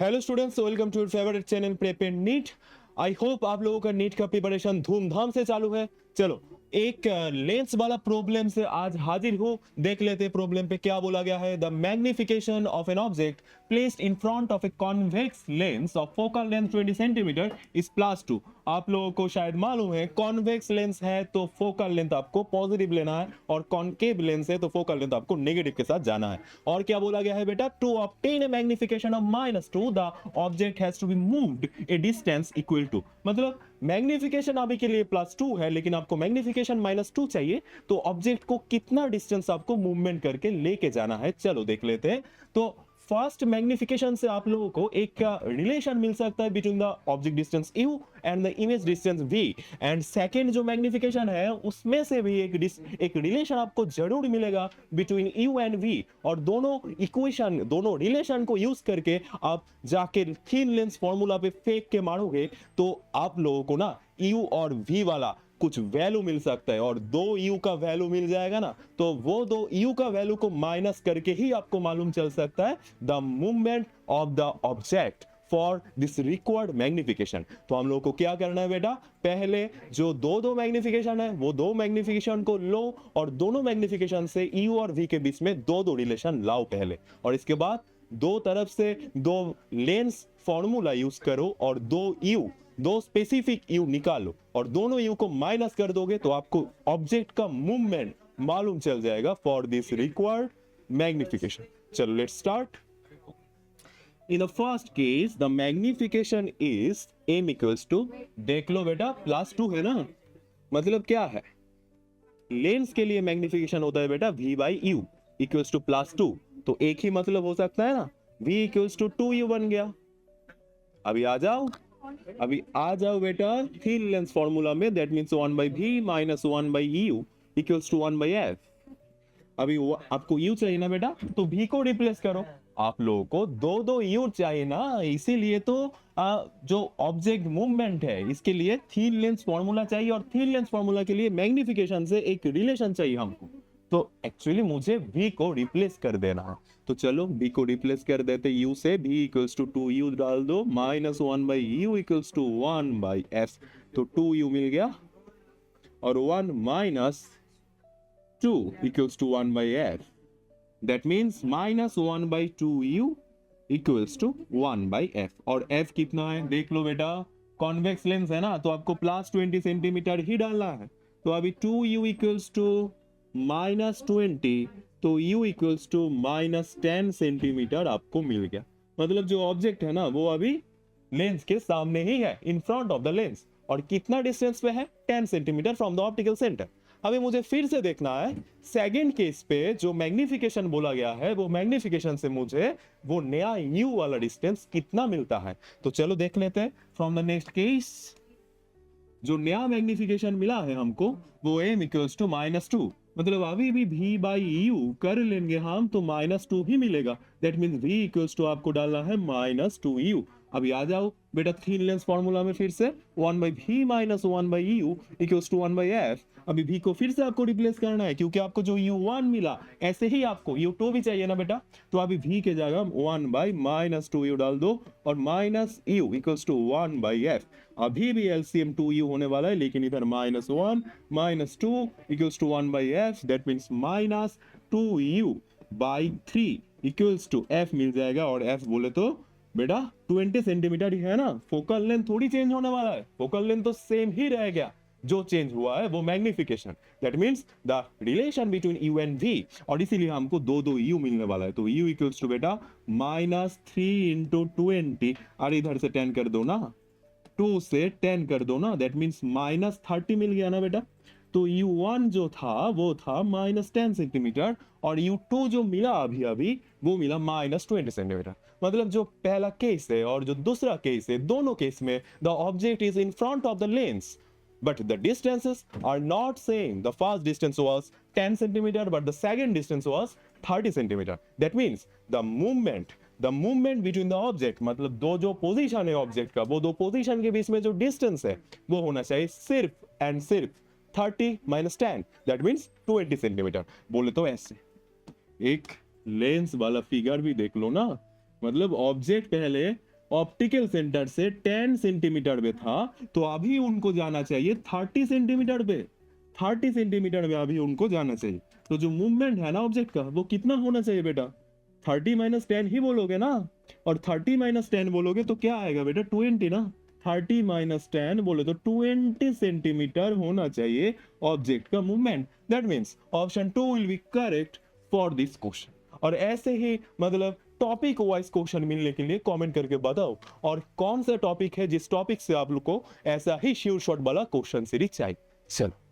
Hello students, welcome to your favourite channel prep and NEET. I hope आप लोगों का NEET का preparation धूमधाम से चालू है। चलो, एक लेंस वाला प्रॉब्लम से आज हाजिर हूँ। देख लेते हैं प्रॉब्लम पे क्या बोला गया है। The magnification of an object placed in front of a convex lens of focal length 20 centimetre is +2। आप लोगों को शायद मालूम है, कॉन्वेक्स लेंस है तो फोकल लेंथ आपको पॉजिटिव लेना है, और कॉन्केव लेंस है तो फोकल लेंथ आपको नेगेटिव के साथ जाना है। और क्या बोला गया है बेटा, to obtain a magnification of -2 the object has to be moved a distance equal to. मतलब मैग्निफिकेशन अभी के लिए +2 है, लेकिन आपको मैग्निफिकेशन -2 चाहिए, तो ऑब्जेक्ट को कितना डिस्टेंस आपको मूवमेंट करके लेके जाना है। चलो देख लेते हैं। तो फर्स्ट मैग्निफिकेशन से आप लोगों को एक रिलेशन मिल सकता है between the object distance u and the image distance v। And second जो मैग्निफिकेशन है उसमें से भी एक रिलेशन आपको जरूर मिलेगा बिटवीन u एंड v। और दोनों इक्वेशन, दोनों रिलेशन को यूज करके आप जाके थिन लेंस फॉर्मूला पे फेंक के मारोगे तो आप लोगों को ना u और v वाला कुछ वैल्यू मिल सकता है। और 2u का वैल्यू मिल जाएगा ना, तो वो 2u का वैल्यू को माइनस करके ही आपको मालूम चल सकता है the movement of the object for this required magnification. तो हम लोग को क्या करना है बेटा, पहले जो दो मैग्निफिकेशन है वो दो मैग्निफिकेशन को लो, और दोनों मैग्निफिकेशन से u और v के बीच में दो रिलेशन लाओ पहले, और इसके बाद दो तरफ से दो लेंस फॉर्मूला यूज करो और दो स्पेसिफिक यू निकालो, और दोनों यू को माइनस कर दोगे तो आपको ऑब्जेक्ट का मूवमेंट मालूम चल जाएगा फॉर दिस रिक्वायर्ड मैग्निफिकेशन। चलो let's start. In the first case the magnification is m equals to, देख लो बेटा +2 है ना, मतलब क्या है, लेंस के लिए मैग्निफिकेशन होता है बेटा v by u equals to +2। तो एक ही मतलब हो सकता है ना, v इक्वल्स टू 2u बन गया। अभी आ जाओ बेटा थिन लेंस फॉर्मूला में, that means 1/v minus 1/u equals to 1/f। अभी वो आपको u चाहिए ना बेटा, तो v को रिप्लेस करो। आप लोगों को दो u चाहिए ना, इसीलिए तो जो ऑब्जेक्ट मूवमेंट है इसके लिए थिन लेंस फॉर्मूला चाहिए, और थिन लेंस फॉर्मूला के लिए मैग्निफिकेशन से एक रिलेशन चाहिए हमको। तो एक्चुअली मुझे v को रिप्लेस कर देना है। तो चलो v को रिप्लेस कर देते u से, v इक्वल्स टू 2u डाल दो, minus 1/u equals to 1/f। तो 2u मिल गया, और 1 minus 2 equals to 1/f। That means minus 1/2u equals to 1/f। और f कितना है देख लो बेटा, कॉन्वेक्स लेंस है ना, तो आपको +20 सेंटीमीटर ही डालना है। तो अभी 2u इक्वल्स टू -20, तो u इक्वल्स टू -10 सेंटीमीटर आपको मिल गया। मतलब जो ऑब्जेक्ट है ना वो अभी लेंस के सामने ही है, in front of the lens, और कितना डिस्टेंस पे है, 10 centimetre from the optical centre. अभी मुझे फिर से देखना है सेकंड केस पे जो मैग्निफिकेशन बोला गया है, वो मैग्निफिकेशन से मुझे वो नया u वाला डिस्टेंस कितना मिलता है। तो चलो देख लेते हैं फ्रॉम द नेक्स्ट केस। जो नया मैग्निफिकेशन मिला है हमको वो m इक्वल्स टू -2, मतलब अभी भी v बाई यू कर लेंगे हम तो -2 ही मिलेगा। That means v equals to आपको डालना है -2u। अभी आ जाओ बेटा थिन लेंस फॉर्मूला में फिर से, 1/v minus 1/u equals to 1/f। अभी v को फिर से आपको रिप्लेस करना है, क्योंकि आपको जो u1 मिला ऐसे ही आपको u2 भी चाहिए ना बेटा। तो अभी v के जगह 1/-2u डाल दो, और -u इक्वल्स टू 1/f। अभी भी एलसीएम 2u होने वाला है, लेकिन इधर -1 -2 equals to 1/f। That means -2u/3 equals to f मिल जाएगा। और f बोले तो बेटा 20 सेंटीमीटर ही है ना, फोकल लेंथ थोड़ी चेंज होने वाला है, फोकल लेंथ तो सेम ही रह गया, जो चेंज हुआ है वो magnification. That means the relation between u and v, और इसीलिए हमको दो u मिलने वाला है। तो u इक्वल्स टू बेटा -3 × 20, और इधर से 10 कर दो ना, 2 से 10 कर दो ना, दैट मींस -30 मिल गया ना बेटा। तो u1 जो था वो था -10 सेंटीमीटर, और u2 जो मिला अभी अभी वो मिला -20 सेंटीमीटर। मतलब जो पहला केस है और जो दूसरा केस है, दोनों केस में the object is in front of the lens, but the distances are not same. The first distance was 10 centimeter, but the second distance was 30 centimeter. That means the movement between the object, मतलब दो जो position है object का, वो दो position के बीच में जो डिस्टेंस है वो होना चाहिए सिर्फ एंड सिर्फ 30 - 10, दैट मीन्स 20 सेंटीमीटर। बोले तो ऐसे एक लेंस वाला फिगर भी देख लो ना, मतलब ऑब्जेक्ट पहले ऑप्टिकल सेंटर से 10 सेंटीमीटर पे था, तो अभी उनको जाना चाहिए 30 सेंटीमीटर पे। 30 सेंटीमीटर में अभी उनको जाना चाहिए। तो जो मूवमेंट है ना ऑब्जेक्ट का, वो कितना होना चाहिए बेटा? 30 माइनस 10 ही बोलोगे ना, और 30 माइनस 10 बोलोगे तो क्या आएगा बेटा? 20 ना। 30 माइनस 10 बोले तो 20 सेंटीमीटर होना चाहिए ऑब्जेक्ट का movement. That means option 2 will be correct for this question. और ऐसे ही मतलब टॉपिक वाइज क्वेश्चन मिलने के लिए कमेंट करके बताओ, और कौन सा टॉपिक है जिस टॉपिक से आप लोग को ऐसा ही श्योर शॉट वाला क्वेश्चन सीरीज चाहिए। चलो।